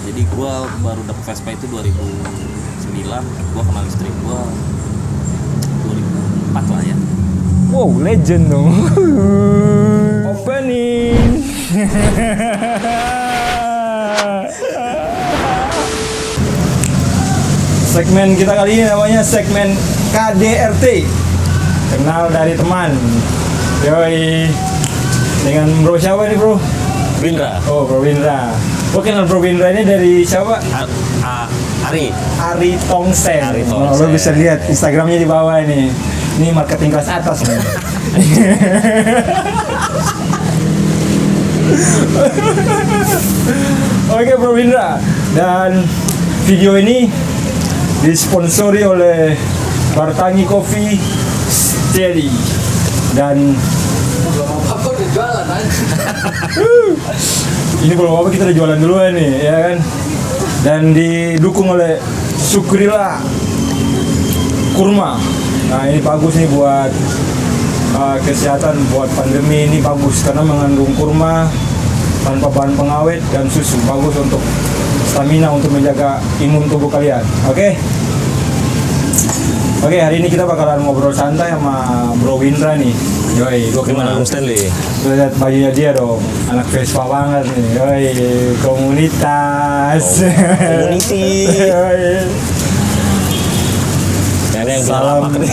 Jadi gue baru dapet Vespa itu 2009. Gue kenal istri gue 2004 lah ya. Wow, legend dong. Opening. Segmen kita kali ini namanya segmen KDRT. Kenal dari teman. Yoi. Dengan bro siapa nih bro? Windra. Oh, Bro Windra. Gue kenal Bro Windra ini dari siapa? Ari Tongsen. Ari Oh, Tongsen. lo bisa lihat Instagramnya di bawah ini. Ini marketing kelas atas nih. Oke Bro Windra. Dan video ini disponsori oleh Bartangi Coffee Steady. Dan Apa udah jualan aja? ini belum apa kita udah jualan duluan nih, ya kan? Dan didukung oleh Sukrila Kurma. Nah ini bagus nih buat kesehatan, buat pandemi ini bagus karena mengandung kurma tanpa bahan pengawet dan susu. Bagus untuk stamina, untuk menjaga imun tubuh kalian. Oke? Oke, hari ini kita bakalan ngobrol santai sama Bro Windra nih. Yoi, gue Gimana kenal. Bung Stanley? Lu lihat bajunya dia dong, anak Vespa banget nih. Yoi, komunitas. Community. Yoi. Ini yang punya Salam, lapak nih.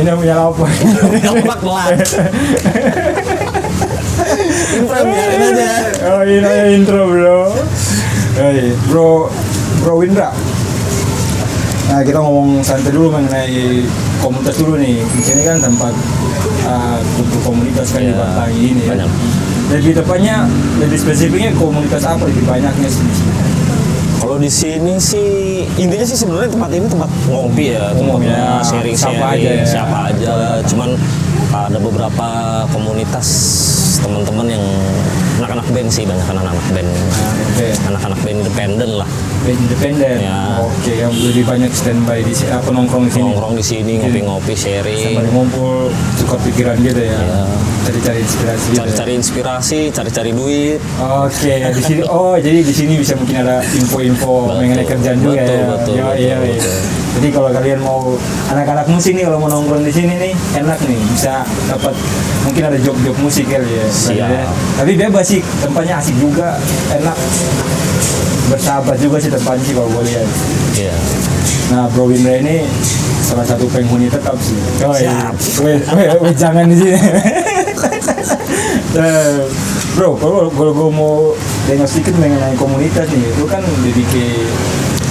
ini yang punya lapak. Lapak pelan. Info biarin aja. Oh ini intro bro. Yoi, bro Windra. Nah kita ngomong santai dulu mengenai komunitas dulu nih. Di sini kan tempat kumpul komunitas kan di Iya, Bartangi ini ya. banyak. Lebih tepatnya, lebih spesifiknya komunitas apa lebih banyaknya sih? Kalau di sini sih intinya sih sebenarnya tempat ini tempat ngopi ya, tempatnya ya. sharing-sharing Siapa aja ya. siapa aja. Cuman ada beberapa komunitas teman-teman yang anak-anak band sih, banyak anak-anak band, Oke, anak-anak band independen lah. band independen. Ya. Oke, yang lebih banyak standby di sini, apa nongkrong di sini? Nongkrong di sini, ngopi-ngopi, sharing, Sambil ngumpul, tukar pikiran gitu ya. Ya. Cari-cari inspirasi gitu. cari-cari inspirasi, cari-cari duit. Oke, di sini. Oh, jadi di sini bisa mungkin ada info-info Betul, mengenai kerjaan juga betul, ya. betul, Iya, betul, iya, iya. betul. Jadi kalau kalian mau anak-anak musik nih kalau mau nongkrong di sini nih enak nih, bisa dapat mungkin ada job-job musik kali ya. Siap. Ya. Tapi bebas sih, tempatnya asik juga, enak. Bersahabat juga sih tempatnya sih kalau gue lihat. Iya. Nah, Bro Windra ini salah satu penghuni tetap sih. Oh, iya. Siap. Weh, jangan di sini. Bro, kalau gue mau dengar sedikit mengenai komunitas nih, itu kan dibikin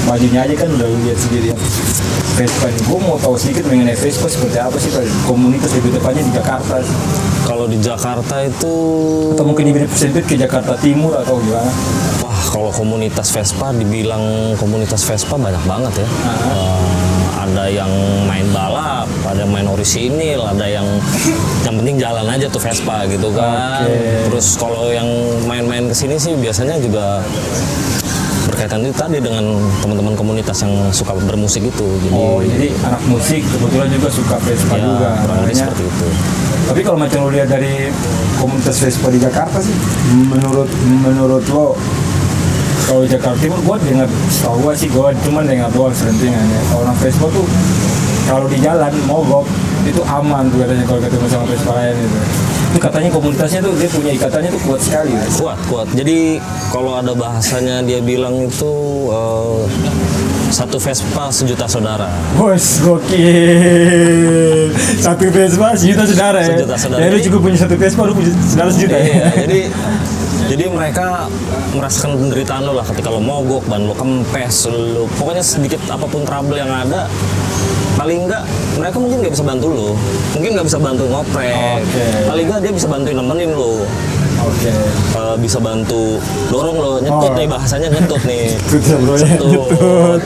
bajunya aja kan udah lu lihat sendiri ya. Vespa nih, gue mau tahu sedikit mengenai Vespa seperti apa sih kalau komunitas lebih tepatnya di Jakarta sih. Kalau di Jakarta itu Atau mungkin direpresentasi ke Jakarta Timur atau gimana? wah, kalau komunitas Vespa dibilang komunitas Vespa banyak banget ya. Ada yang main balap, ada yang main orisinil, ada yang penting jalan aja tuh Vespa gitu kan. Oke. Terus kalau yang main-main kesini sih biasanya juga berkaitan itu tadi dengan teman-teman komunitas yang suka bermusik itu. Jadi Oh, jadi anak musik kebetulan juga suka Vespa ya, juga. kurang lebih Makanya- seperti itu. Tapi kalau macam lo lihat dari komunitas Vespa di Jakarta sih, menurut lo kalau di Jakarta Timur, gue dengar, setahu gue sih gue cuma dengar doang selentingan ya. Kalau orang Vespa tuh kalau di jalan mogok itu aman tuh katanya kalau ketemu sama Vespa lain itu. Itu katanya komunitasnya tuh dia punya ikatannya tuh kuat sekali. Ya. Kuat. Jadi kalau ada bahasanya dia bilang itu satu Vespa sejuta saudara. Bos, gokil. Satu Vespa sejuta saudara ya. Sejuta saudara. Ya lu juga punya satu Vespa, lu punya saudara sejuta ya. Iya, jadi mereka merasakan penderitaan lo lah ketika lo mogok, ban lo kempes, lo pokoknya sedikit apapun trouble yang ada, paling enggak mereka mungkin nggak bisa bantu lo, mungkin nggak bisa bantu ngoprek, Oke. paling enggak dia bisa bantuin nemenin lo. Oke. Bisa bantu dorong lo, nyetut nih bahasanya, nyetut nih. Itu ya bro ya. Nyetut.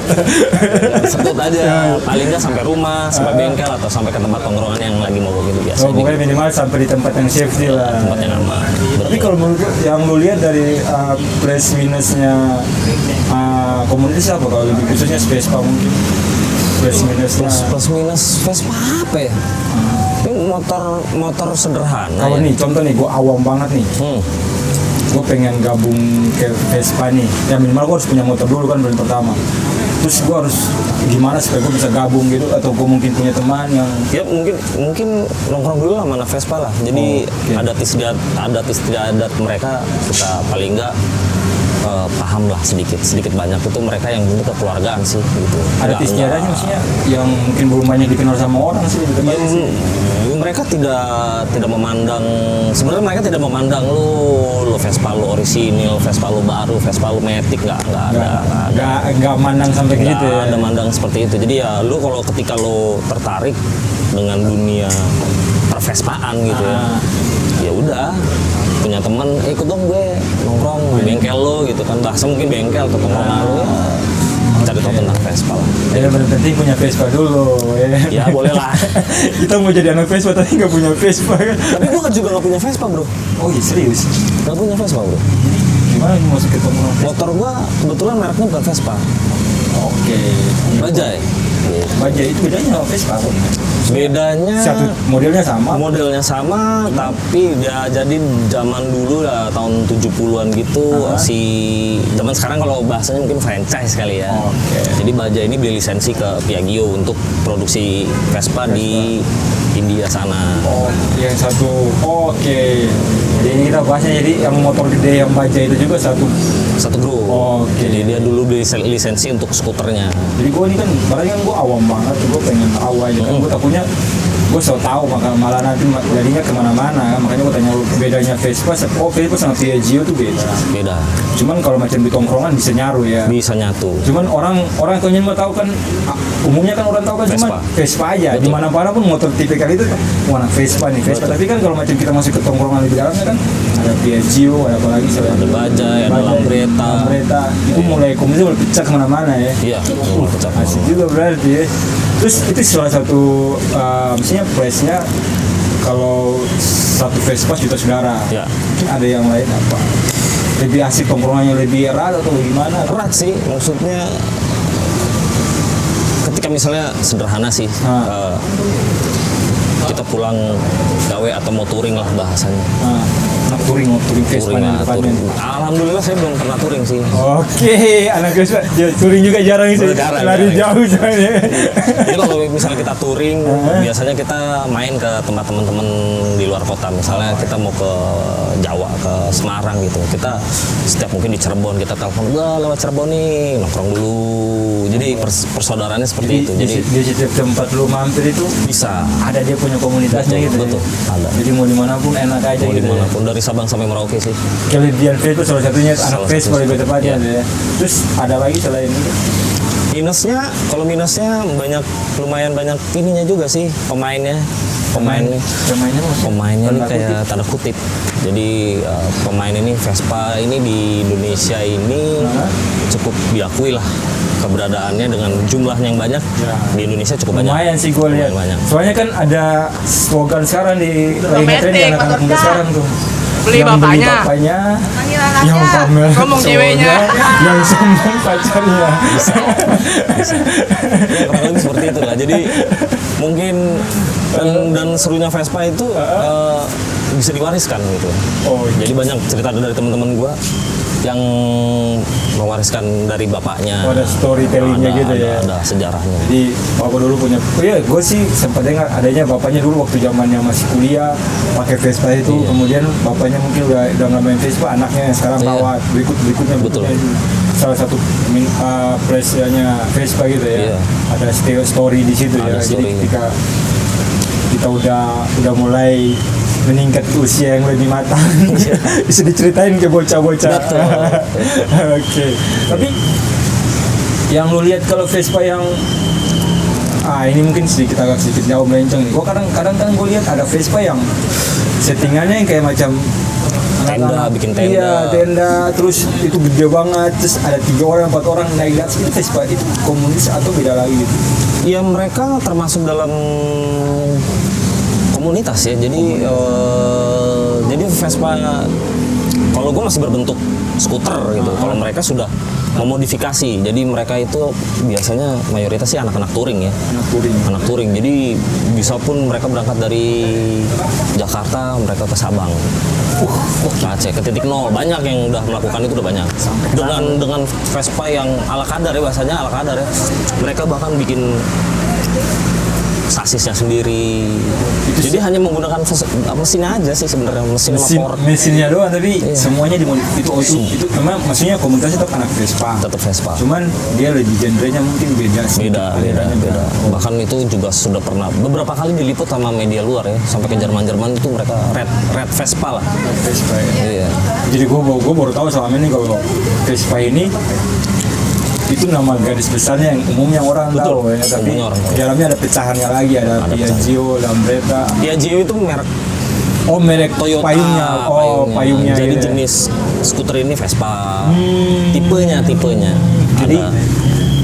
Setut aja, paling nggak sampai rumah, sampai bengkel atau sampai ke tempat tongkrongan yang lagi mogok itu biasa. Oh, pokoknya minimal sampai di tempat yang safety lah. Tempat yang aman. Tapi kalau menurut lu, yang lu lihat dari plus minusnya komunitas apa kalau lebih khususnya Vespa mungkin plus minusnya Plus minus Vespa apa ya? Ini motor sederhana kalau ya. nih contoh nih gua awam banget nih gue pengen gabung ke Vespa nih. Ya minimal gue harus punya motor dulu kan bulan pertama. Terus gue harus gimana supaya gue bisa gabung gitu, atau gue mungkin punya teman yang Ya mungkin nongkrong dulu lah mana Vespa lah. Jadi adat istiadat mereka kita paling enggak paham lah sedikit banyak itu mereka yang bentuk kekeluargaan sih gitu. ada istiadatnya maksudnya yang mungkin belum banyak dikenal sama orang sih di tempat sih. Mereka tidak memandang, sebenarnya mereka tidak memandang lu Vespa lu orisinil, Vespa lu baru, Vespa lu matic, nggak ada. Nggak mandang sampai ke Nggak gitu ya. ada mandang seperti itu. Jadi ya lu kalau ketika lu tertarik dengan dunia pervespaan gitu ya udah punya teman ikut dong gue nongkrong di bengkel lo gitu kan, bahasa mungkin bengkel atau tongkrongan lo ya cari tahu tentang Vespa lah. Ya yang penting punya Vespa dulu ya. Ya boleh lah. Kita mau jadi anak Vespa tapi nggak punya Vespa kan. Tapi gue kan juga nggak punya Vespa bro. Oh iya serius? Nggak punya Vespa bro. Gimana nih masuk ke tongkrongan Vespa? Motor gue kebetulan mereknya bukan Vespa, Oke. Bajaj. Bajaj itu bedanya sama Vespa apa? Bedanya Satu modelnya sama. modelnya sama, tapi dia jadi zaman dulu lah tahun 70-an gitu si zaman sekarang kalau bahasanya mungkin franchise kali ya. Oke. Jadi Bajaj ini beli lisensi ke Piaggio untuk produksi Vespa di India sana. Oh, yang satu. Oke. Jadi ini kita bahasnya jadi yang motor gede yang Bajaj itu juga satu. Satu grup. Oke. Jadi dia dulu beli lisensi untuk skuternya. Jadi gue ini kan, barangnya gue awam banget, gue pengen tahu aja kan, gue takutnya gue so tahu malah nanti jadinya kemana-mana, makanya gue tanya lu bedanya Vespa. Oh Vespa sama Piaggio tuh beda. Beda. Cuman kalau macam di tongkrongan bisa nyaru ya. Bisa nyatu. Cuman orang kayaknya mau tahu kan, umumnya kan orang tahu kan cuma Vespa aja. Betul. Di mana-mana pun motor tipikal itu mana Vespa nih Vespa. Betul. Tapi kan kalau macam kita masuk ke tongkrongan lebih dalamnya kan ada Piaggio, ada apa lagi selain Ada Bajaj, ada Lambretta. Itu mulai komunitas mulai pecah kemana-mana ya. Iya, mulai pecah. Asik juga berarti ya. Terus itu salah satu maksudnya price-nya kalau satu Vespa juta saudara. Ya. Mungkin ada yang lain apa? Lebih asik tongkrongannya lebih erat atau gimana? Erat sih, maksudnya ketika misalnya sederhana sih, kita pulang gawe atau mau touring lah bahasanya. Anak touring Vespa Touring di lah, depannya. touring. Alhamdulillah saya belum pernah touring sih. Oke, anak Vespa touring juga jarang sih. Jarang, Lari jarang. jauh soalnya. Jadi kalau misalnya kita touring, biasanya kita main ke tempat teman-teman di luar kota. Misalnya kita mau ke Jawa, ke Semarang gitu. Kita setiap mungkin di Cirebon kita telepon, wah lewat Cirebon nih, nongkrong dulu. Jadi persaudaraannya seperti itu. Jadi di setiap tempat lu mampir itu bisa. ada dia punya komunitasnya gitu. Betul, ya? ada. Jadi mau dimanapun enak aja Mau gitu. Ya? dimanapun dari Sabang sampai Merauke sih. Kelebihan Vespa salah satunya anak Salah Vespa satu. lebih tepatnya Iya. ya. Terus ada lagi selain itu? Kalau minusnya lumayan banyak ininya juga sih pemainnya Pemainnya maksudnya? Pemainnya ini Tanda kayak tanda kutip. Jadi pemain ini Vespa ini di Indonesia ini cukup diakui lah keberadaannya dengan jumlahnya yang banyak. Ya. Di Indonesia cukup banyak. Lumayan sih gue lihat. Lumayan banyak. Soalnya kan ada slogan sekarang di lagi ngetrend di anak-anak muda sekarang tuh. Beli Yang bapaknya. yang Panggil anaknya. pamer Ngomong ceweknya. yang sombong pacarnya. Ya, kurang lebih seperti itu lah. Jadi mungkin dan serunya Vespa itu bisa diwariskan gitu. Oh, iya. Jadi banyak cerita dari teman-teman gua yang mewariskan dari bapaknya. Oh, ada storytellingnya gitu ya. Ada sejarahnya. Jadi bapak dulu punya, oh iya gue sih sempat dengar adanya bapaknya dulu waktu zamannya masih kuliah pakai Vespa itu, kemudian bapaknya mungkin udah nggak main Vespa, anaknya yang sekarang Iya. bawa berikutnya Betul. salah satu price-nya Vespa gitu ya. Iya. Ada story di situ ya. Ada Jadi story. ketika kita udah mulai meningkat usia yang lebih matang bisa diceritain ke bocah-bocah. Betul. Oke. Tapi yang lu lihat kalau Vespa yang ini mungkin agak sedikit jauh melenceng nih. Gua kadang-kadang kan gue lihat ada Vespa yang settingannya yang kayak macam Tenda, bikin tenda. Iya, tenda, terus itu gede banget, terus ada 3 orang, 4 orang naik di atas. Itu Vespa itu komunis atau beda lagi gitu? Ya mereka termasuk dalam komunitas ya. Jadi Vespa Kalau gue masih berbentuk skuter gitu. Kalau mereka sudah memodifikasi. Jadi mereka itu biasanya mayoritas sih anak-anak touring ya. Anak touring. Jadi bisa pun mereka berangkat dari Jakarta, mereka ke Sabang. Ke Aceh, ke titik nol. Banyak yang udah melakukan itu, udah banyak. Dengan Vespa yang ala kadar ya, bahasanya ala kadar ya. Mereka bahkan bikin sasisnya sendiri. Jadi hanya menggunakan mesinnya aja sih sebenarnya, mesin sama power. Mesinnya doang, tapi semuanya dimodifikasi. Itu memang maksudnya komunitasnya tetap anak Vespa. Tetap Vespa. Cuman dia lebih genrenya mungkin beda sih. Beda. Bahkan itu juga sudah pernah beberapa kali diliput sama media luar ya, sampai ke Jerman itu mereka red Vespa lah. Vespa ya. Iya. Jadi gue baru tahu selama ini kalau Vespa ini itu nama garis besarnya yang umumnya orang Betul. tahu ya, tapi Umumnya orang tahu. di dalamnya ada pecahannya lagi, ada Piaggio, Lambretta. Piaggio itu merek Merek Toyota. payungnya. Jadi gitu ya. jenis skuter ini Vespa. Tipenya. Jadi Ada.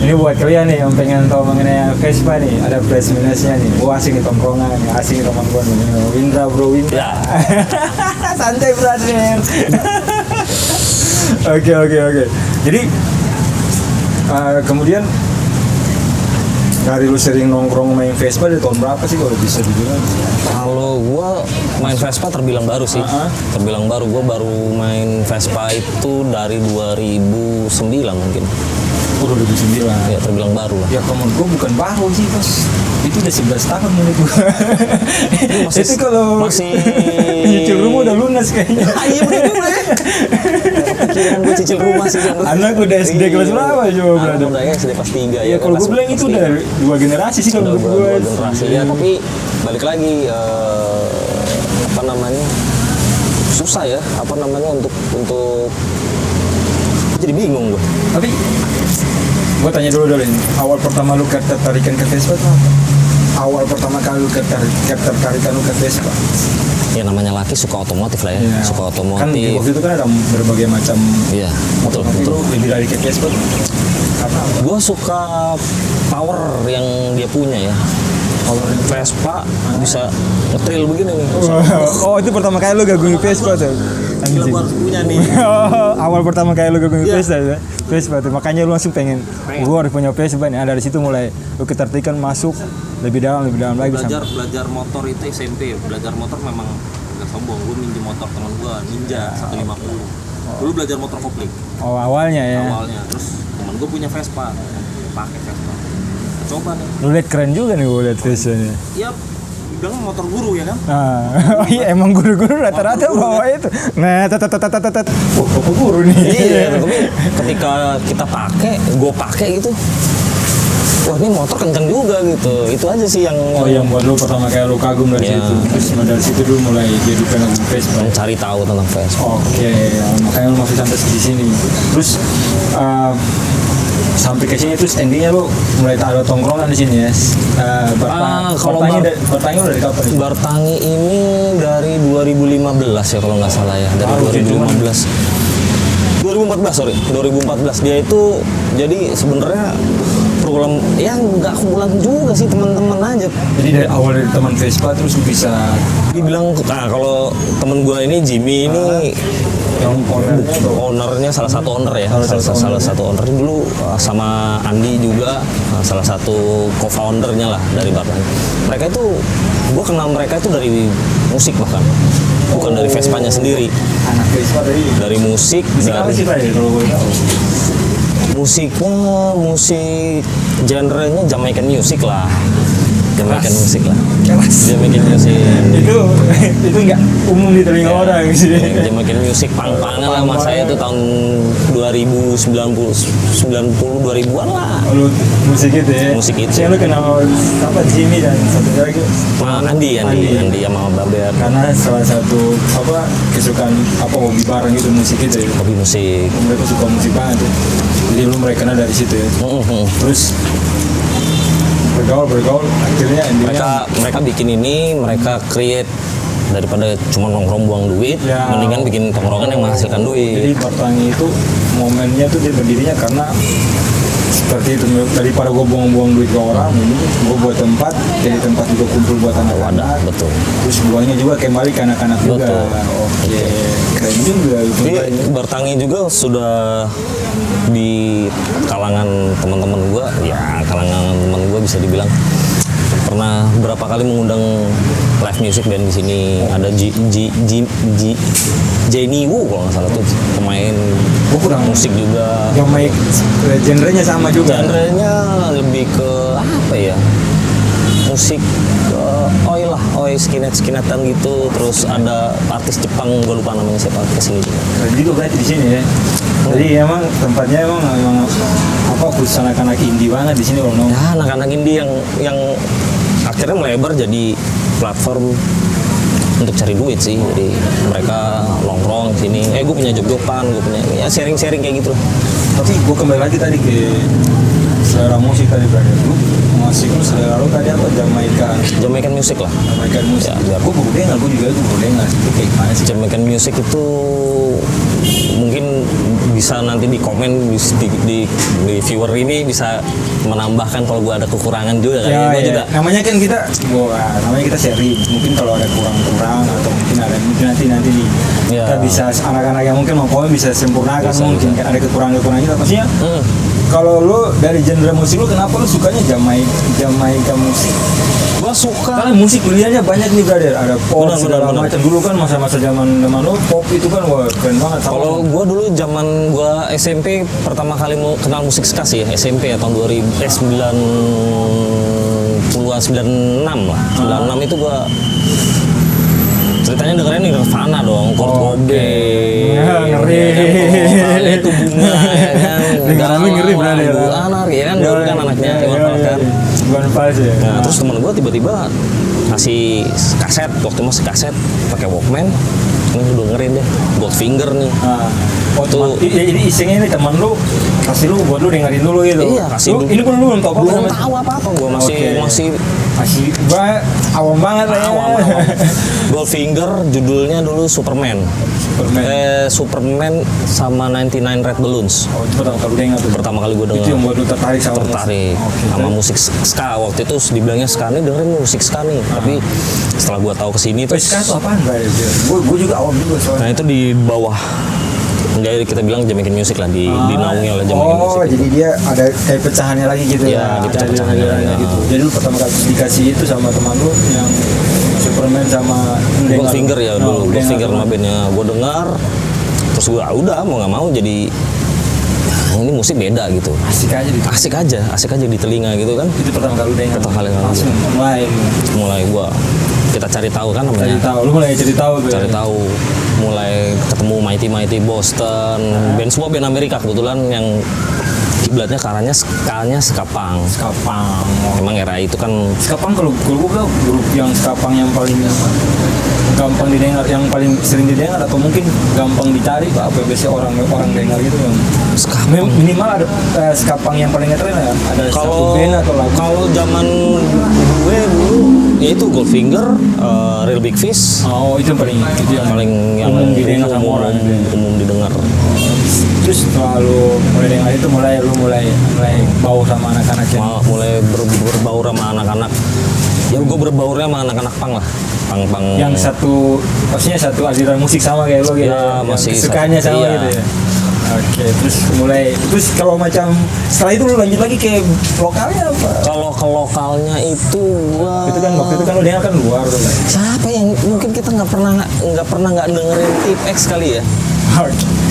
ini buat kalian nih yang pengen tahu mengenai Vespa nih, ada plus minusnya nih. Asing di tongkrongan, asing di teman gue nih. Windra. Ya. Santai brother. Oke. Jadi kemudian dari lu sering nongkrong main Vespa dari tahun berapa sih kalau bisa dibilang? Kalau gua main Vespa terbilang baru sih. Terbilang baru. Gua baru main Vespa itu dari 2009 mungkin. 2009. Ya, terbilang baru lah. Ya menurut gue bukan baru sih bos, itu udah 11 tahun menurut gue. Itu kalau masih nyicil rumah udah lunas kayaknya. Iya bener. Kepikiran gue cicil rumah sih. Anak udah SD kelas berapa coba berada? Udah ya SD kelas 3 Ya kalau gue bilang itu udah 2 generasi sih kalau menurut gue. 2 generasi ya, tapi balik lagi apa namanya, susah ya, untuk jadi bingung gue. Tapi gue tanya dulu ini, awal pertama lu ketertarikan ke Vespa itu apa? Awal pertama kali lu ketertarikan lu ke Vespa? Ya namanya laki suka otomotif lah ya, Ya, suka otomotif. Kan di waktu itu kan ada berbagai macam. Iya, betul. Lu lebih dari ke Vespa tuh karena apa? Gue suka power yang dia punya ya. Vespa bisa ngetrail begini nih. Oh itu pertama kali lu gabung Vespa tuh? Gila, gua harus punya nih. Awal pertama kali lu gabung Iya. Vespa tuh, makanya lu langsung pengen gua harus punya Vespa nih. Dari situ mulai lu ketertarikan masuk lebih dalam lagi. Belajar motor itu SMP ya. Belajar motor memang agak sombong. Gue minjem motor teman gue Ninja 150. Dulu belajar motor kopling Oh awalnya ya. awalnya. Terus temen gue punya Vespa, pakai Vespa. Coba nih. Lu liat keren juga nih gua liat Vespa-nya. Iya, bilang motor guru ya kan? Oh iya emang guru-guru rata-rata bawa itu. Nah, bapak guru nih. Iya, tapi ketika kita gue pakai gitu, wah ini motor kenceng juga gitu. Itu aja sih yang Oh yang buat lu pertama kali lu kagum dari Iya. situ. Terus dari situ dulu mulai jadi pengen Vespa. mencari tahu tentang Vespa. Oke, makanya lu masih sampai di sini. Terus sampai ke sini terus endingnya lu mulai ada tongkrongan di sini ya. Kalau bertanya dari kapan? Bartangi ini dari 2015 ya kalau nggak salah ya, dari 2014 dia itu jadi sebenarnya program ya nggak kumpulan juga sih, teman-teman aja. Jadi dari awal dari teman Vespa terus bisa Dibilang kalau temen gue ini Jimmy ini yang ownernya salah satu owner ya, salah satu owner dulu sama Andi juga salah satu co-foundernya lah dari Bartangi. Mereka itu gue kenal mereka itu dari musik bahkan, bukan dari Vespanya sendiri. anak Vespa Dari musik, apa dari sih Pak kalau boleh tahu? musiknya, musik genrenya Jamaican music lah. Jamaican music lah. Jamaican music. itu nggak umum di telinga orang sih. Jamaican music pang-pangan lah, mas saya itu tahun 2090-2000-an lah. Lu musik itu ya? Musik itu. Saya lu kenal apa Jimmy dan satu lagi Andi sama Baber. karena salah satu kesukaan hobi bareng gitu musik itu ya. Hobi musik. Mereka suka musik banget ya. Jadi lu mereka kenal dari situ ya. Terus bergaul akhirnya Mereka bikin ini, mereka create daripada cuma nongkrong buang duit, Ya. mendingan bikin tongkrongan yang menghasilkan Jadi duit. Bartangi itu momennya tuh dia berdirinya karena seperti itu, daripada gue buang-buang duit ke orang, ini gue buat tempat, jadi tempat juga kumpul buat anak-anak. Betul. Terus buahnya juga kembali ke anak-anak juga. Betul. Oke, keren juga itu. Tapi Bertangi juga sudah di kalangan teman-teman gue, ya kalangan teman gue bisa dibilang pernah berapa kali mengundang live music band di sini. Ada Jenny Wu kalau nggak salah tuh pemain musik juga. Jamaik, genrenya sama juga. Genrenya lebih ke apa ya? Musik oi lah, oi skinhead-skinheadan gitu. Terus ada artis Jepang, gue lupa namanya siapa, kesini juga. Keren juga berarti di sini ya. Jadi emang tempatnya emang apa khusus anak-anak indie banget di sini kalau Ya anak-anak indie yang akhirnya melebar jadi platform untuk cari duit sih. Jadi mereka nongkrong sini, gue punya job-joban, gue punya ya sharing-sharing kayak gitu lah. Tapi gue kembali lagi tadi ke selera musik tadi berarti lu musik lu selera lu tadi apa Jamaican music lah. Jamaican musik. Ya, Gue baru dengar, gue juga baru dengar. Itu kayak gimana sih? Jamaican music itu mungkin bisa nanti di komen di viewer ini bisa menambahkan kalau gue ada kekurangan juga kan. Gue juga namanya kan namanya kita sharing. Mungkin kalau ada kurang-kurang atau mungkin ada nanti kita bisa anak-anak yang mungkin mau komen bisa sempurnakan mungkin kan ada kekurangan kita pastinya. Kalau lu dari genre musik lu kenapa lu sukanya Jamaica musik? Gua suka. Karena musik pilihannya banyak nih brother, ada pop segala benar. macam. Dulu kan masa-masa zaman lu pop itu kan wah keren banget. Kalau gua dulu zaman gua SMP pertama kali mau kenal musik ska sih ya, SMP ya tahun 90-an 96 lah. 96 itu gua ceritanya dengerin Nirvana dong, Kurt Cobain. Ngeri. Itu bunga ya kan. Dengerannya ngeri brother. Anak ya kan dulu kan anaknya Iwan Fals. Iwan Fals ya. Nah, terus temen gue tiba-tiba ngasih kaset, waktu masih kaset pakai Walkman, ini gue dengerin deh, Goldfinger nih. Tuh, jadi isengnya ini teman lu kasih lu buat lu dengerin dulu gitu. Iya, kasih dulu. Ini pun lu belum tahu apa-apa. Belum tahu apa-apa, gue masih gua awam banget lah ya. awam. Goldfinger judulnya dulu Superman. Superman sama 99 Red Balloons. Oh, itu pertama kali dengar tuh. Pertama kali gue Itu denger. yang buat lu tertarik sama Sama musik ska. Waktu itu dibilangnya ska nih, dengerin musik ska nih. Tapi setelah gue tahu kesini tuh ska itu apaan brother? Gue juga awam juga soalnya. Nah itu di bawah, jadi kita bilang Jamaican music lah, dinaungi oleh Jamaican music. Oh, jadi dia ada kayak pecahannya lagi gitu ya? Iya, dipecah-pecahannya lagi. Gitu. Jadi lu pertama kali dikasih itu sama teman lu yang Superman sama Goldfinger ya dulu, Goldfinger sama bandnya gue dengar, terus gue udah mau nggak mau jadi ini musik beda gitu. Asik aja di telinga gitu kan. Itu pertama kali dengar. Pertama kali langsung mulai gue kita cari tahu kan namanya. Lu mulai cari tahu tuh. Cari tahu, mulai ketemu Mighty Boston, band semua band Amerika kebetulan yang kiblatnya karanya skanya skapang. Memang era itu kan Skapang kalau gue bilang grup yang skapang yang paling gampang didengar, yang paling sering didengar atau mungkin gampang dicari apa biasanya orang dengar gitu yang minimal ada skapang yang paling ngetren ya, ada satu band atau lagu. Kalau zaman gue dulu ya itu Goldfinger, Real Big Fish. Oh, itu yang paling umum didengar sama orang. Umum didengar. Terus setelah lu mulai dengar itu mulai bau sama anak-anak yang mulai berbaur sama anak-anak. Ya gue berbaurnya sama anak-anak punk lah. Punk yang maksudnya satu aliran musik sama kayak lo gitu. Ya, masih sukanya sama iya. gitu ya. Oke, terus kalau macam setelah itu lu lanjut lagi ke lokalnya apa? Kalau ke lokalnya itu gua Itu kan waktu itu kan lu dengar kan luar tuh. siapa yang mungkin kita nggak pernah dengerin Tip X kali ya.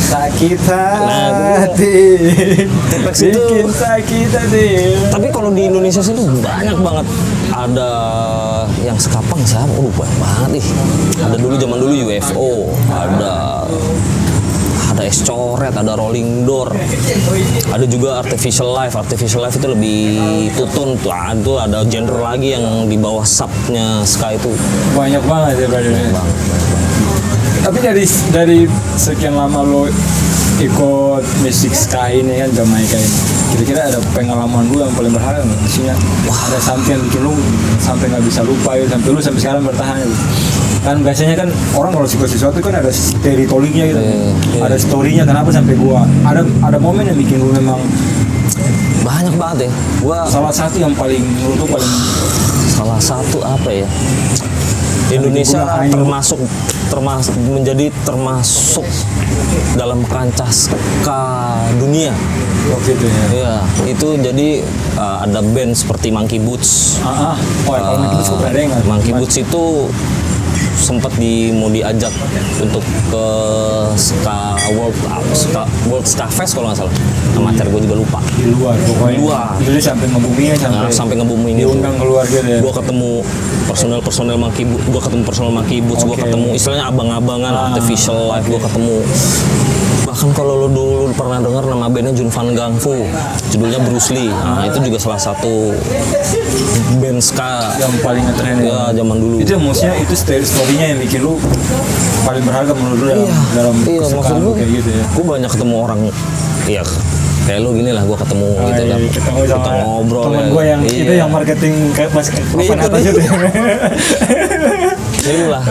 Sakit Nah, hati. Tip-X itu Bikin sakit hati. tapi kalau di Indonesia sih itu banyak banget. Ada yang sekapang siapa? Banyak banget nih. Ada zaman dulu UFO, ada Es Coret, ada Rolling Door, ada juga Artificial Life itu lebih tutun tuh. Itu ada genre lagi yang di bawah subnya ska itu Banyak banget ya brother. Tapi dari sekian lama lo ikut musik ska ini kan Jamaica ini, kira-kira ada pengalaman lu yang paling berharga nggak? Maksudnya ada something yang bikin lu sampai nggak bisa lupa ya, sampai sekarang bertahan gitu. Kan biasanya kan orang kalau suka sesuatu kan ada storynya gitu, ada storynya kenapa sampai gua ada momen yang bikin lu memang Banyak banget ya. Gua Salah satu yang paling menurut lu paling salah satu apa ya? Indonesia termasuk dalam kancah ska dunia. gitu ya. Iya, itu jadi ada band seperti Monkey Boots. Oh, kalau Monkey Boots ada yang nggak? Monkey Boots itu sempat mau diajak untuk ke World Ska Fest kalau nggak salah. Nama acara gue juga lupa. Di luar pokoknya. Di luar. Jadi sampai ngebuminya Sampai ngebumiin itu. diundang keluar gitu ya. Gue ketemu personel Monkey Boots, gue ketemu istilahnya abang-abangan artificial life, gue ketemu. Bahkan kalau lo dulu pernah dengar nama bandnya Jun Van Gang Fu, judulnya Bruce Lee. Nah itu juga salah satu band ska Yang paling ngetren ya zaman dulu. Itu maksudnya itu story-nya yang bikin lu paling berharga menurut lu dalam maksud kesukaan lu gue kayak gitu ya. gue banyak ketemu orang ya kayak lu gini lah, gue ketemu gitu kan, Ketemu sama kita ngobrol temen ya. gue yang Iya. itu yang marketing kayak mas papan Itu atas dia. itu ya. Inilah,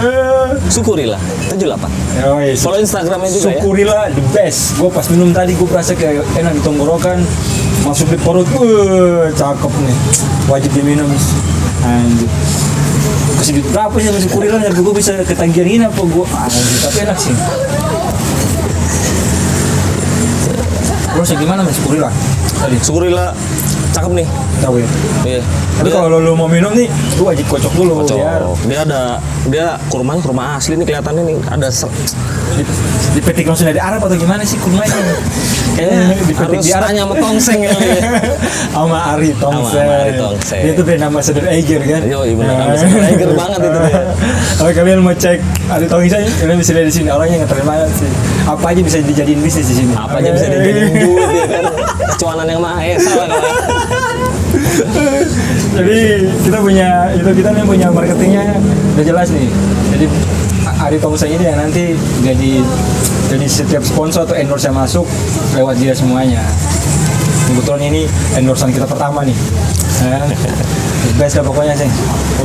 syukurilah 78. Oh, iya. Follow Instagramnya juga ya. Syukurilah the best. Gue pas minum tadi gue berasa kayak enak di tenggorokan, masuk di perut, cakep nih, wajib diminum. Anjir. Sedikit berapa sih syukurilah, tapi gue bisa ketagihan ini apa gue? Tapi enak sih. Terus gimana mas syukurilah? Tadi Syukurilah cakep nih. tahu ya. Iya. Tapi kalau lu mau minum nih, lu wajib kocok dulu. Kocok. Biar Dia kurmanya kurma asli nih, kelihatannya nih ada dipetik langsung dari Arab atau gimana sih kurmanya? kayaknya dipetik harus di Arab. tanya sama tongseng kali ya. Sama Ari Tongseng. Sama Ari Tongseng. Dia tuh brand ambassador Eiger kan? Yo, iya benar, ambassador Eiger banget itu dia. Kalau kalian mau cek Ari Tongseng, kalian bisa lihat di sini orangnya ngetren banget sih. Apa aja bisa dijadiin bisnis di sini. Apa aja bisa dijadiin duit ya kan. Kecuanan yang Maha Esa lah kalau. Jadi kita nih punya marketingnya udah jelas nih. Jadi Ari Tongseng ini yang nanti jadi setiap sponsor atau endorse yang masuk lewat dia semuanya. Kebetulan ini endorsean kita pertama nih. Best lah pokoknya Seng.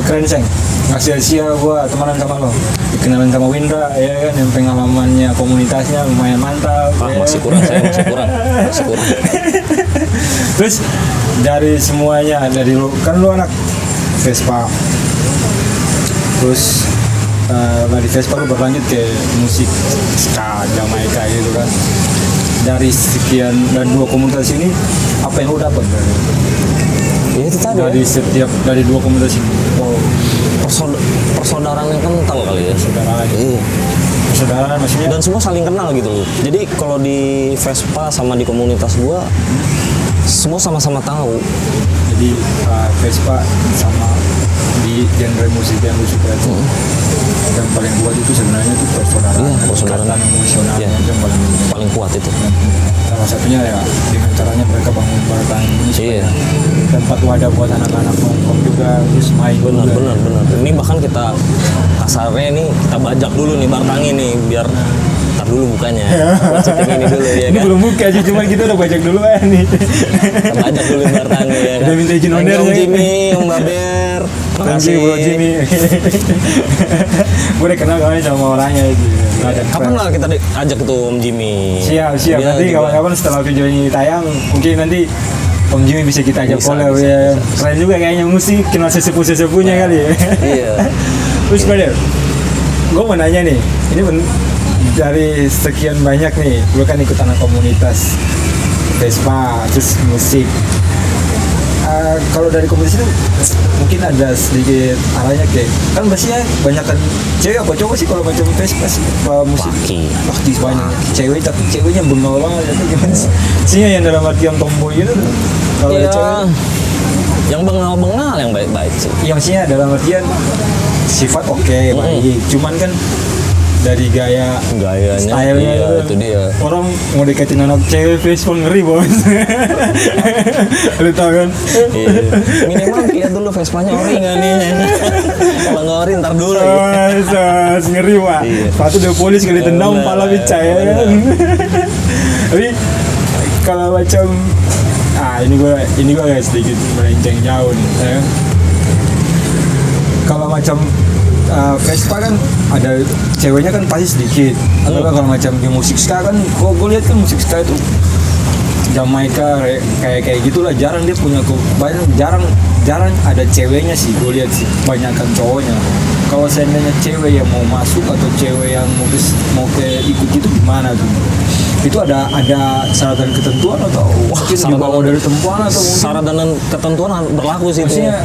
Keren Seng. Ngasih sia gua temenan sama lo. Dikenalan sama Windra ya kan, yang pengalamannya komunitasnya lumayan mantap. Ya. Masih kurang. Terus dari semuanya, dari lu kan lu anak Vespa, terus dari Vespa lu berlanjut ke musik ska Jamaika gitu kan. Dari sekian dan dua komunitas ini, apa yang lu dapat Ya itu tadi. dari dua komunitas ini? Persaudaraan yang kental kali ya. Persaudaraan. Iya. Persaudaraan maksudnya? Dan semua saling kenal gitu loh. Jadi kalau di Vespa sama di komunitas gua semua sama-sama tahu. Jadi Vespa sama di genre musik yang lu suka itu yang paling kuat itu sebenarnya itu persaudaraan. Iya, persaudaraan. Ikatan emosional Iya. itu yang Paling kuat itu. salah satunya ya dengan caranya mereka bangun barang ini supaya Iya. tempat wadah buat anak-anak nongkrong juga, terus main Benar. juga. Ini bahkan kita kasarnya nih kita bajak dulu nih bartangnya nih biar tar dulu bukanya. Buat syuting ini dulu ya Ini kan. belum buka sih, cuma kita udah bajak dulu nih. Kita bajak dulu bartangnya ya kan. Udah minta izin Thank you, owner, Om ya. Jimmy, Om Baber. Makasih Bro Jimmy. Gue udah kenal kali sama orangnya itu. Kapan lah kita ajak tuh Om Jimmy? Siap. Dia Nanti juga- kapan-kapan setelah video ini tayang, mungkin nanti Om Jimmy bisa kita ajak Bisa, collab bisa, ya. bisa. Keren juga kayaknya musik, kenal sesepuh-sesepuhnya kali ya. Iya. Terus brother, gue mau nanya nih, ini dari sekian banyak nih, gue kan ikut anak komunitas Vespa, terus musik. Kalau dari komunitas itu mungkin ada sedikit arahnya kayak kan biasanya banyak kan cewek apa cowok sih kalau macam Vespa sih musik Laki. banyak cewek, tapi ceweknya bengal banget itu gimana sih? Sih yang dalam artian tomboy gitu tuh. Kalau ada Iya. cewek Yang bengal-bengal yang baik-baik sih. yang maksudnya dalam artian sifat oke, baik, cuman kan dari gayanya stylenya iya, itu dia. orang mau deketin anak cewek Vespa ngeri bos. Lu tau kan? Iya. Minimal lihat dulu Vespanya ori nggak nih. Kalau nggak ori ntar dulu. Oh, ngeri wah. Iya. Sepatu udah polis kali tendang Bener, pala bica ya kan. Tapi kalau macam ini gua agak sedikit melenceng jauh nih. Ya. Kalau macam Vespa kan ada ceweknya kan pasti sedikit. Atau kalau macam di musik ska kan, gue lihat kan musik ska itu Jamaika kayak gitulah, jarang dia punya jarang ada ceweknya sih, gue lihat sih banyakkan cowoknya. Kalau seandainya cewek yang mau masuk atau cewek yang mau ke ikut itu gimana tuh? Itu ada syarat dan ketentuan atau mungkin dibawa dari tempuan atau mungkin syarat dan ketentuan berlaku sih itu. maksudnya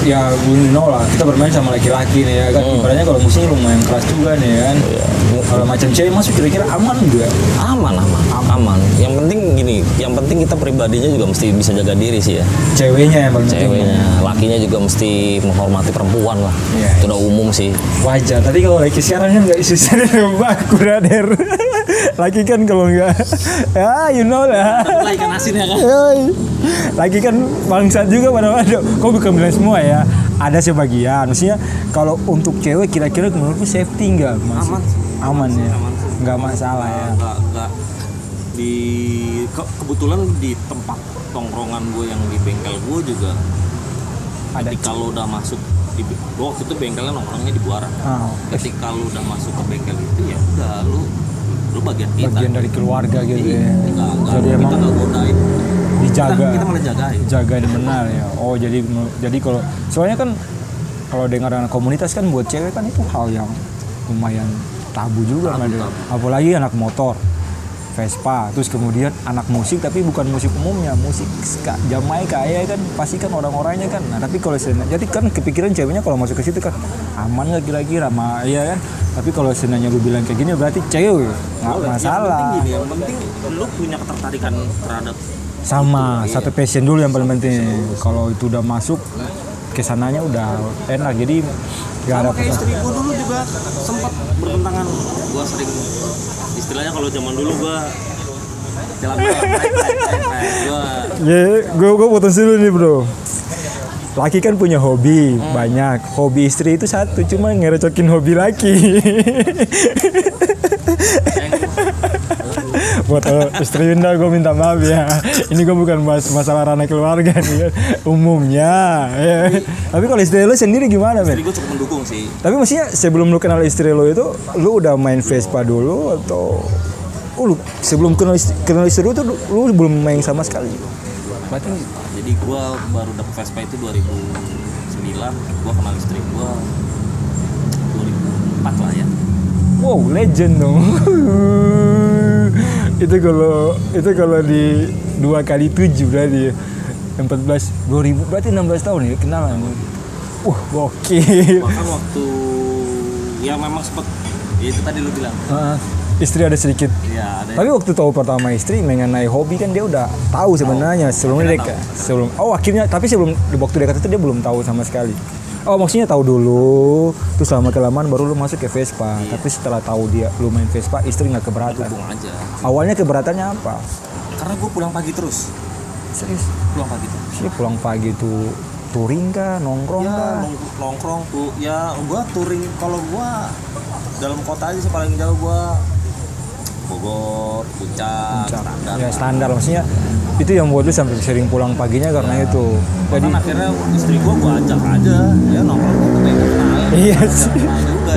ya you know lah, kita bermain sama laki-laki nih ya kan, ibaratnya kalau musuhnya lumayan keras juga nih ya kan. Kalau macam cewek masuk kira-kira aman juga? Aman. Yang penting gini, yang penting kita pribadinya juga mesti bisa jaga diri sih ya. Ceweknya yang paling penting. Ceweknya, lakinya juga mesti menghormati perempuan lah. Iya, Itu udah umum sih. Wajar, tapi kalau laki sekarang kan nggak susah nembak brother. Laki kan kalau nggak ya you know lah. Mulai ikan asin ya kan. Laki kan bangsat juga pada-pada. Kok bukan bilang semua ya, ada sebagian. Maksudnya kalau untuk cewek kira-kira menurutku safety nggak? Aman ya, nggak masalah ya. Nggak kebetulan di tempat tongkrongan gue yang di bengkel gue juga Ada kalau udah masuk di gue waktu itu bengkelnya nongkrongnya di Buaran. Ketika lu udah masuk ke bengkel itu ya udah lu bagian kita. bagian dari keluarga gitu ya. Jadi emang kita nggak godain. dijaga. Kita malah jagain. Jaga dan benar ya. Oh jadi kalau soalnya kan kalau dengar anak komunitas kan buat cewek kan itu hal yang lumayan tabu juga kan. Apalagi anak motor, Vespa, terus kemudian anak musik tapi bukan musik umumnya, musik ska, Jamaika ya kan, pasti kan orang-orangnya kan. Nah tapi kalau jadi kan kepikiran ceweknya kalau masuk ke situ kan aman nggak kira-kira, ya kan. Tapi kalau senanya lu bilang kayak gini berarti cewek nggak masalah. Yang penting lu punya ketertarikan terhadap Sama satu passion dulu yang paling penting. Kalau itu udah masuk kesananya udah enak, jadi nggak ada kayak istri gue dulu juga sempat bertentangan. Gue sering istilahnya kalau zaman dulu gue jalan gue potong dulu nih bro. Laki kan punya hobi banyak, hobi istri itu satu, cuma ngerecokin hobi laki. Buat istri Winda gue minta maaf ya, ini gue bukan bahas masalah ranah keluarga nih kan, umumnya ya. Tapi kalau istri lo sendiri gimana men? Istri gue cukup mendukung sih. Tapi maksudnya sebelum lu kenal istri lo itu, lu udah main Vespa dulu atau lu sebelum kenal istri lu tuh lu belum main sama sekali? Berarti jadi gue baru dapet Vespa itu 2009, gue kenal istri gue 2004 lah ya. wow, legend dong. itu kalau di 2 kali 7 berarti ya. 14 2000 berarti 16 tahun ya kenalan. Gokil. Bahkan waktu ya memang sempet ya itu tadi lu bilang. Istri ada sedikit. Iya, ada. Tapi waktu tahu pertama istri mengenai hobi kan dia udah tahu sebenarnya sebelumnya akhirnya tapi sebelum di waktu dekat itu dia belum tahu sama sekali. Oh maksudnya tahu dulu, terus lama kelamaan baru lu masuk ke Vespa. Iya. Tapi setelah tahu dia lu main Vespa, istri nggak keberatan. Dukung aja. Awalnya keberatannya apa? Karena gue pulang pagi terus. Serius? Pulang pagi terus. Sih pulang pagi tuh touring kah, nongkrong kah? Nongkrong tuh. Ya gue touring kalau gue dalam kota aja sih paling jauh gue Bogor, Puncak. Standar. Ya standar maksudnya itu yang buat lu sampai sering pulang paginya karena itu. Jadi akhirnya istri gue ajak aja, ya nongkrong tuh kayak kenal. Iya sih.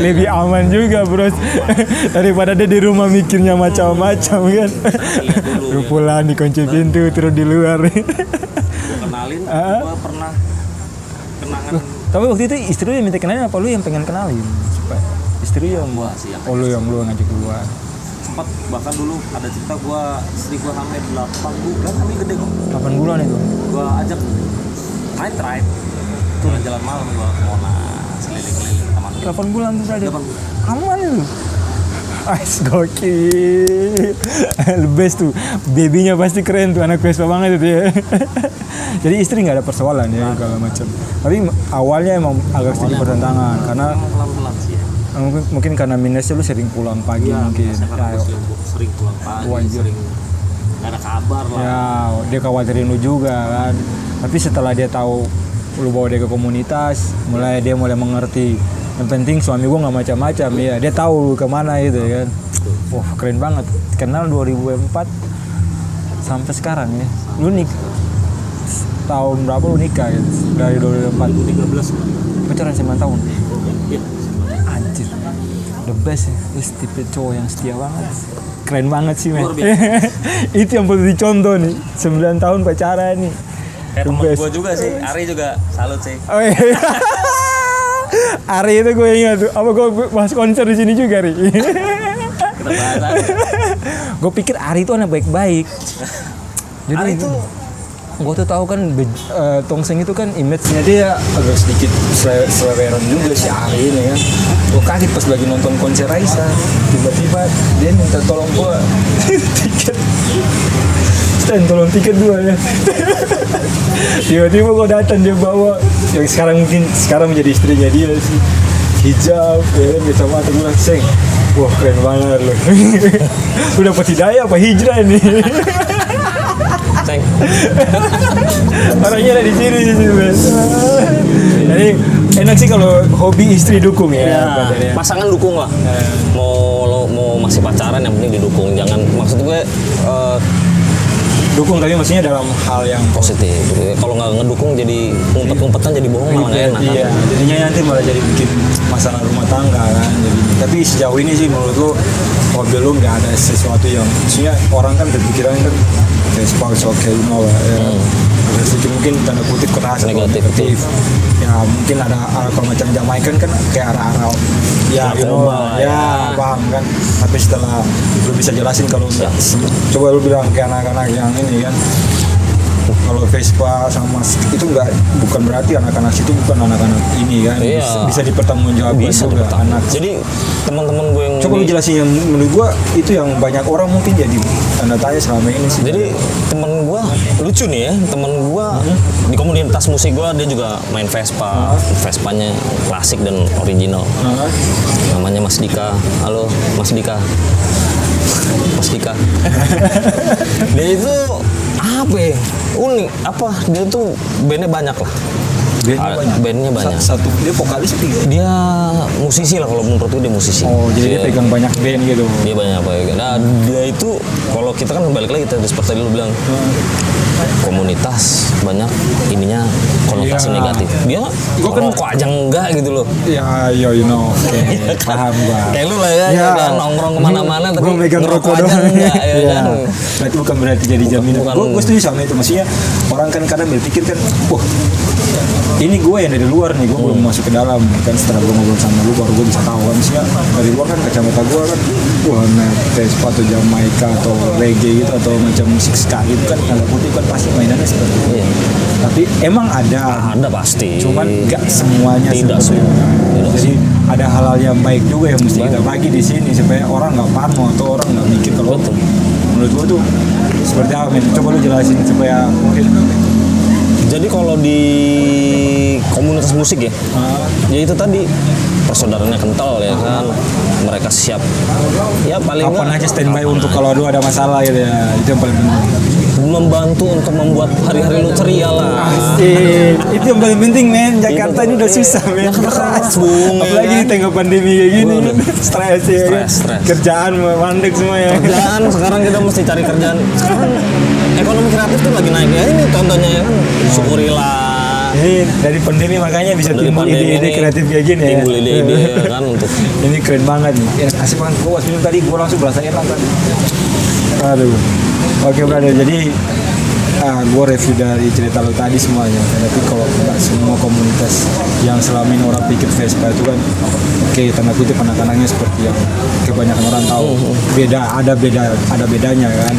Lebih aman juga bro daripada dia di rumah mikirnya macam-macam kan. Lu pulang dikunci pintu terus di luar. Gue kenalin, gue pernah kenangan. Tapi waktu itu istri lu yang minta kenalin apa lu yang pengen kenalin? Supaya istri yang gua sih yang lu ngajak keluar. Sempat bahkan dulu ada cerita istri gue hamil 8 bulan, hamil gede kok. 8 bulan itu. Gue ajak night ride, jalan malam gue ke Monas, keliling-keliling taman. 8 bulan tuh tadi. 8 bulan. Aman lu. Gokil. The best tuh. Babynya pasti keren tuh, anak Vespa banget itu ya. Jadi istri nggak ada persoalan ya kalau macam. Tapi awalnya emang agak sedikit bertentangan karena pelan-pelan sih ya. Mungkin karena minusnya lu sering pulang pagi Ya, mungkin. Sering pulang pagi, sering nggak ada kabar lah. Ya, dia khawatirin lu juga kan. Tapi setelah dia tahu lu bawa dia ke komunitas, mulai mengerti. Yang penting suami gua nggak macam-macam ya. Dia tahu lu kemana gitu kan. Wah, keren banget. Kenal 2004 sampai sekarang ya. Lu tahun berapa lu nikah ya? Dari 2004. 2013. Pacaran 9 tahun. Iya. Anjir. The best ya. Terus tipe cowok yang setia banget. keren banget sih, men. Luar biasa. Itu yang perlu dicontoh nih. 9 tahun pacaran nih. Kayak temen Best. gue juga sih, Ari juga salut sih. Oh, iya. Ari itu gue ingat tuh. Apa gue bahas konser di sini juga, Ri? Kita bahas aja. Gue pikir Ari itu anak baik-baik. Jadi Ari itu gue tuh tahu kan Tongseng itu kan image-nya dia agak sedikit seleweran juga si Ari ini kan. Gue kaget pas lagi nonton konser Raisa, tiba-tiba dia minta tolong gue tiket. Stan, tolong tiket 2 ya. Tiba-tiba gue datang, dia bawa yang sekarang menjadi istrinya dia sih, hijab ya kan, kacamata. Gue bilang, Seng, wah keren banget loh. Udah dapat hidayah apa hijrah ini? Ceng. Orangnya ada di sini sih, men. Jadi enak sih kalau hobi istri dukung ya. Ya, katanya. pasangan dukung lah. Mau masih pacaran yang penting didukung. Jangan, maksud gue Dukung tapi maksudnya dalam hal yang positif. Kalau nggak ngedukung jadi ngumpet-ngumpetan jadi bohong malah nggak enak. Iya, Kan? jadinya nanti malah jadi bikin masalah rumah tangga kan. Jadi, tapi sejauh ini sih menurut lo, hobi lo nggak ada sesuatu yang, maksudnya orang kan berpikiran kan kayak spouse oke, lah ya. Ada sedikit mungkin tanda kutip keras atau Negatif. Ya mungkin ada kalau macam Jamaican kan kayak arah-arah ya Narkoba, ya paham kan. Tapi setelah lu bisa jelasin kalau enggak, coba lu bilang ke anak-anak yang ini kan, kalau Vespa sama itu enggak, bukan berarti anak-anak situ bukan anak-anak ini kan. Iya. Bisa dipertanggungjawabkan Bisa juga anak. Jadi teman-teman gue yang Coba lu jelasin yang menurut gua itu yang banyak orang mungkin jadi tanda tanya selama ini sih. Jadi temen gue lucu nih ya, temen gue di komunitas musik gue dia juga main Vespa, Vespanya klasik dan original. Namanya Mas Dika. Halo Mas Dika. Mas Dika. Dia itu apa ya? Unik. Apa? Dia tuh bandnya banyak lah. Bandnya banyak. Satu dia vokalis tiga. Dia musisi lah, kalau menurut gue dia musisi. Oh, jadi dia pegang banyak band gitu. Dia banyak apa ya. Nah, dia itu kalau kita kan balik lagi tadi seperti lu bilang, komunitas banyak ininya konotasi Iya. negatif. Dia kok aja enggak gitu loh. Ya, you know. Oke. Paham gua. Kayak lu lah ya, Ya. ya nongkrong kemana-mana tapi Gua megang ngerokok rokok aja doang. enggak ya Iya. kan. Berarti bukan berarti jadi jaminan. Bukan. Gue setuju sama itu. Maksudnya orang kan kadang berpikir kan, wah ini gue yang dari luar nih, gue belum masuk ke dalam kan. Setelah gue ngobrol sama lu baru gue bisa tahu kan. Maksudnya dari luar kan kacamata gue kan, wah Vespa atau Jamaika atau reggae gitu atau macam musik ska gitu kan, tanda kutip kan pasti mainannya seperti itu. Iya. Tapi emang ada Pasti. cuman nggak semuanya Tidak seperti semua. itu. Tidak Jadi ada hal-hal yang baik juga yang mesti kita bagi di sini supaya orang nggak parno atau orang nggak mikir kalau Betul. menurut gua tuh seperti apa, men? Coba lu jelasin supaya mungkin Jadi kalau di komunitas musik ya, ya itu tadi persaudaraannya kental ya kan. Mereka siap. Ya paling kapan enggak aja standby kapan untuk aja. kalau ada masalah gitu ya. Itu yang paling penting. Membantu untuk membuat hari-hari lu ceria lah. Asik. Itu yang paling penting, men. Jakarta ini udah susah, men. keras, Bung, ya Apalagi kan? di tengah pandemi kayak gini. Waduh. Stres ya. kan? Stres. Kerjaan mandek semua ya. Kerjaan sekarang kita mesti cari kerjaan. Sekarang ekonomi kreatif tuh lagi naik ya, ini contohnya ya kan. Syukurilah. Ini dari pandemi makanya bisa Dari timbul pandemi ide-ide ini kreatif kayak gini ya. Timbul ide-ide ya kan untuk Ini keren banget nih. Ya, asik banget. Gue minum tadi, gue langsung berasa enak kan. Aduh. Oke, brother. Jadi gue review dari cerita lo tadi semuanya. Tapi kalau nggak semua komunitas yang selama ini orang pikir Vespa itu kan, oke, tanda kutip anak-anaknya seperti yang kebanyakan orang tahu. Ada bedanya kan.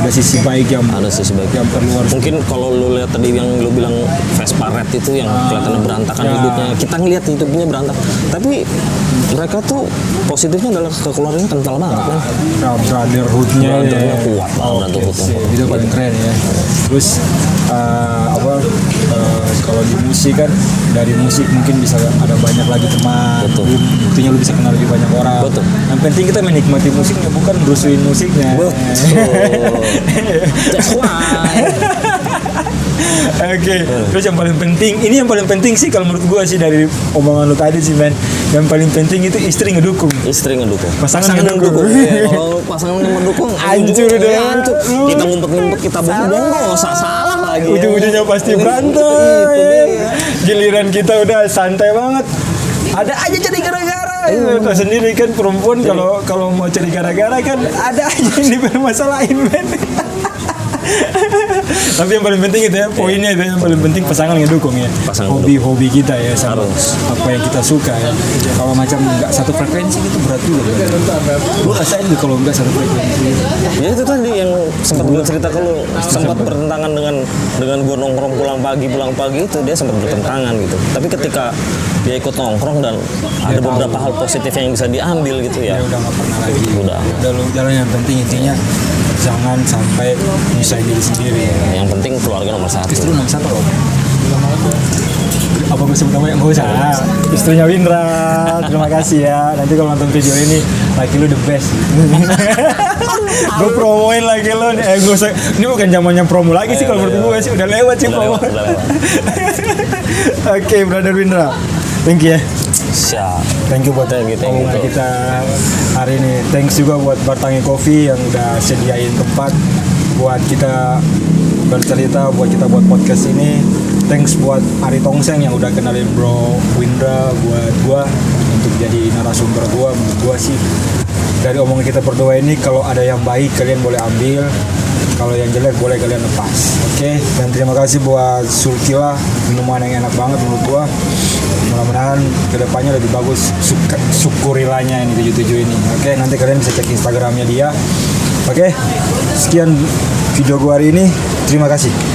Ada sisi baik yang ada sisi baik. yang perlu harus. Mungkin kalau lu lihat tadi yang lu bilang Vespa Red itu yang kelihatannya berantakan ya. hidupnya, kita ngelihat hidupnya berantakan. Tapi mereka tuh positifnya adalah kekeluarganya kental banget kan. Brotherhood-nya Brotherhood-nya kuat banget, brotherhood-nya. itu paling keren ya. Terus kalau di musik kan, dari musik mungkin bisa ada banyak lagi teman. Betul. Buktinya lu bisa kenal lebih banyak orang. Betul. Yang penting kita menikmati musiknya, bukan rusuhin musiknya. That's why. Oke. Terus yang paling penting, ini yang paling penting sih kalau menurut gua sih dari omongan lu tadi sih, men. Yang paling penting itu istri ngedukung. Istri ngedukung. Pasangan ngedukung. Iya, kalau pasangan yang mendukung, Hancur ujung-ujungnya deh. hancur. Kita ngumpet-ngumpet, kita bohong, nggak usah salah lagi. ya. Ujung-ujungnya pasti Itu berantem. dia. Giliran kita udah santai banget, ada aja jadi gara-gara. Tahu sendiri kan perempuan kalau mau cari gara-gara kan ada aja yang dipermasalahin men. Tapi yang paling penting itu ya poinnya itu yang paling penting pasangan ngedukung ya. Hobi-hobi kita ya sama apa yang kita suka ya. Kalau macam nggak satu frekuensi itu berat juga. Lu rasain tuh kalau nggak satu frekuensi. Ya itu tadi yang sempat gue cerita ke lu, sempat bertentangan dengan gue nongkrong pulang pagi itu dia sempat bertentangan gitu. Tapi ketika dia ikut nongkrong dan ada beberapa hal positif yang bisa diambil gitu ya. Ya udah nggak pernah lagi. Udah Lu jalan yang penting intinya jangan sampai nyusahin diri sendiri. Yang penting keluarga nomor satu. Istri nomor satu loh. Apa gue sebut namanya? Nggak usah. Istrinya Windra. Terima kasih ya. Nanti kalau nonton video ini, laki lu the best. Gue promoin lagi lo. Gue usah. Ini bukan zamannya promo lagi sih kalau menurut gue sih udah lewat sih promo. Oke, brother Windra. Thank you ya. Siap. Thank you buat omongan kita hari ini. Thanks juga buat Bartangi Coffee yang udah sediain tempat buat kita bercerita, buat kita buat podcast ini. Thanks buat Ari Tongseng yang udah kenalin Bro Windra buat gua untuk jadi narasumber gua. Menurut gua sih dari omongan kita berdua ini kalau ada yang baik kalian boleh ambil, kalau yang jelek boleh kalian lepas. Oke? Dan terima kasih buat Sulkila, minuman yang enak banget menurut gua. Mudah-mudahan kedepannya lebih bagus Sukurilanya ini 77 ini. Oke, nanti kalian bisa cek Instagramnya dia. Oke, sekian video gua hari ini. Terima kasih.